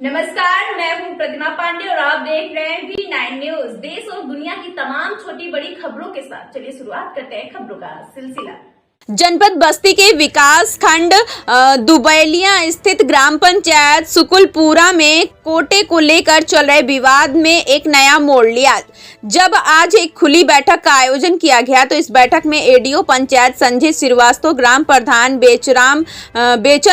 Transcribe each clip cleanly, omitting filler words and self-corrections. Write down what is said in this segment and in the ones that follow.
नमस्कार, मैं हूं प्रतिमा पांडे और आप देख रहे हैं V9 न्यूज। देश और दुनिया की तमाम छोटी बड़ी खबरों के साथ चलिए शुरुआत करते हैं खबरों का सिलसिला। जनपद बस्ती के विकास खंड दुबैलिया स्थित ग्राम पंचायत सुकुलपुरा में कोटे को लेकर चल रहे विवाद में एक नया मोड़ लिया। जब आज एक खुली बैठक का आयोजन किया गया तो इस बैठक में एडीओ पंचायत संजय श्रीवास्तव, ग्राम प्रधान बेचन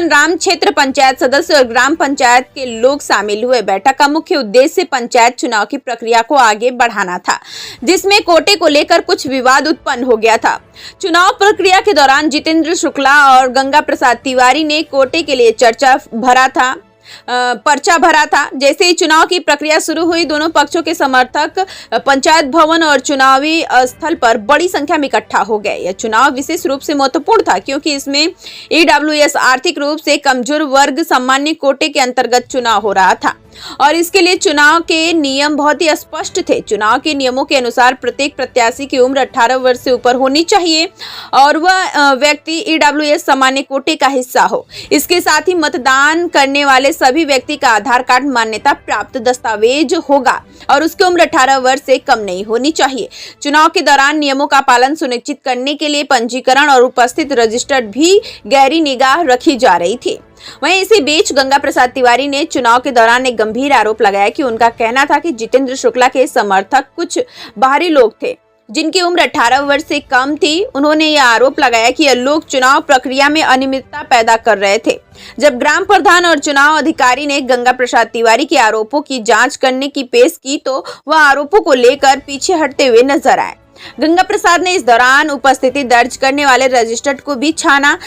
राम, क्षेत्र पंचायत सदस्य और ग्राम पंचायत के लोग शामिल हुए। बैठक का मुख्य उद्देश्य पंचायत चुनाव की प्रक्रिया को आगे बढ़ाना था, जिसमें कोटे को लेकर कुछ विवाद उत्पन्न हो गया था। चुनाव प्रक्रिया के दौरान जितेंद्र शुक्ला और गंगा प्रसाद तिवारी ने कोटे के लिए पर्चा भरा था। जैसे ही चुनाव की प्रक्रिया शुरू हुई, दोनों पक्षों के समर्थक पंचायत भवन और चुनावी स्थल पर बड़ी संख्या में इकट्ठा हो गए। यह चुनाव विशेष रूप से महत्वपूर्ण था क्योंकि इसमें ईडब्ल्यूएस आर्थिक रूप से कमजोर वर्ग सामान्य कोटे के अंतर्गत चुनाव हो रहा था और इसके लिए चुनाव के नियम बहुत ही स्पष्ट थे। चुनाव के नियमों के अनुसार प्रत्येक प्रत्याशी की उम्र 18 वर्ष से ऊपर होनी चाहिए और वह व्यक्ति ईडब्ल्यूएस सामान्य कोटे का हिस्सा हो। इसके साथ ही मतदान करने वाले सभी व्यक्ति का आधार कार्ड मान्यता प्राप्त दस्तावेज होगा और उसकी उम्र 18 वर्ष से कम नहीं होनी चाहिए। चुनाव के दौरान नियमों का पालन सुनिश्चित करने के लिए पंजीकरण और उपस्थित रजिस्टर्ड भी गहरी निगाह रखी जा रही थी। वहीं इसी बीच गंगा प्रसाद तिवारी ने चुनाव के दौरान एक गंभीर आरोप लगाया कि उनका कहना था कि जितेंद्र शुक्ला के समर्थक कुछ बाहरी लोग थे जिनकी उम्र 18 वर्ष से कम थी। उन्होंने यह आरोप लगाया कि यह लोग चुनाव प्रक्रिया में अनियमितता पैदा कर रहे थे। जब ग्राम प्रधान और चुनाव अधिकारी ने गंगा प्रसाद तिवारी के आरोपों की जांच करने की पेश की तो वह आरोपों को लेकर पीछे हटते हुए नजर आए। गंगा प्रसाद ने इस दौरान उपस्थिति दर्ज करने वाले रजिस्टर्ड को भी छीना,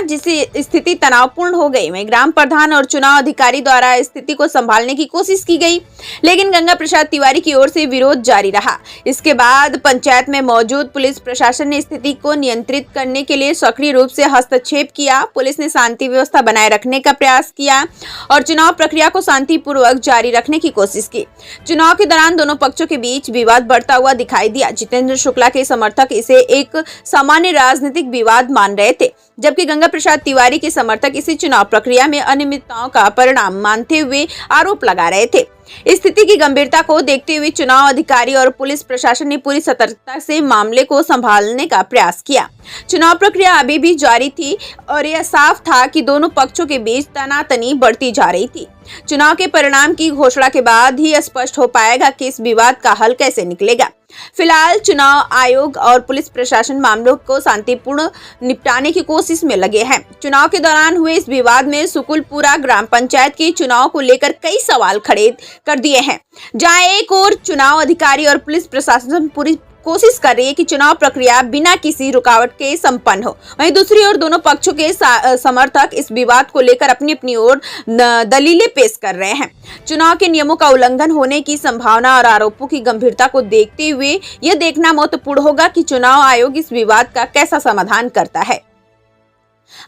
जिससे स्थिति तनावपूर्ण हो गई। वहीं ग्राम प्रधान और चुनाव अधिकारी द्वारा स्थिति को संभालने की कोशिश की गई, लेकिन गंगा प्रसाद तिवारी की ओर से विरोध जारी रहा। इसके बाद पंचायत में मौजूद पुलिस प्रशासन ने स्थिति को नियंत्रित करने के लिए सक्रिय रूप से हस्तक्षेप किया। पुलिस ने शांति व्यवस्था बनाए रखने का प्रयास किया और चुनाव प्रक्रिया को शांतिपूर्वक जारी रखने की कोशिश की। चुनाव के दौरान दोनों पक्षों के बीच विवाद बढ़ता हुआ दिखाई दिया। जितेंद्र शुक्ला के समर्थक इसे एक सामान्य राजनीतिक विवाद मान रहे थे, जबकि गंगा प्रसाद तिवारी के समर्थक इसे चुनाव प्रक्रिया में अनियमितताओं का परिणाम मानते हुए आरोप लगा रहे थे। स्थिति की गंभीरता को देखते हुए चुनाव अधिकारी और पुलिस प्रशासन ने पूरी सतर्कता से मामले को संभालने का प्रयास किया। चुनाव प्रक्रिया अभी भी जारी थी और यह साफ था कि दोनों पक्षों के बीच तनातनी बढ़ती जा रही थी। चुनाव के परिणाम की घोषणा के बाद ही स्पष्ट हो पाएगा कि इस विवाद का हल कैसे निकलेगा। फिलहाल चुनाव आयोग और पुलिस प्रशासन मामलों को शांतिपूर्ण निपटाने की कोशिश में लगे हैं। चुनाव के दौरान हुए इस विवाद में सुकुलपुरा ग्राम पंचायत के चुनाव को लेकर कई सवाल खड़े कर दिए हैं। जहां एक ओर चुनाव अधिकारी और पुलिस प्रशासन पूरी कोशिश कर रही है कि चुनाव प्रक्रिया बिना किसी रुकावट के संपन्न हो, वहीं दूसरी ओर दोनों पक्षों के समर्थक इस विवाद को लेकर अपनी अपनी ओर दलीलें पेश कर रहे हैं। चुनाव के नियमों का उल्लंघन होने की संभावना और आरोपों की गंभीरता को देखते हुए यह देखना महत्वपूर्ण होगा कि चुनाव आयोग इस विवाद का कैसा समाधान करता है।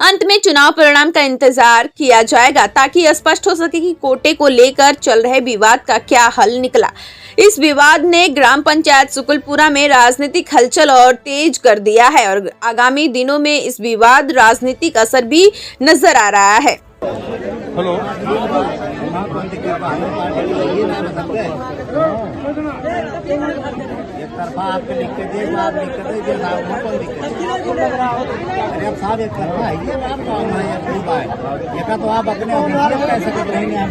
अंत में चुनाव परिणाम का इंतजार किया जाएगा ताकि यह स्पष्ट हो सके कि कोटे को लेकर चल रहे विवाद का क्या हल निकला। इस विवाद ने ग्राम पंचायत सुकुलपुरा में राजनीतिक हलचल और तेज कर दिया है और आगामी दिनों में इस विवाद राजनीतिक असर भी नजर आ रहा है। हेलो एक तरफा आपके लिख के दे, आप लिख के दे, कोई दिक्कत अरे अब साहब एक तरफा है, ये आप काम है, ये कोई बात है। ये का तो आप अपने कैसे कर रहे हैं,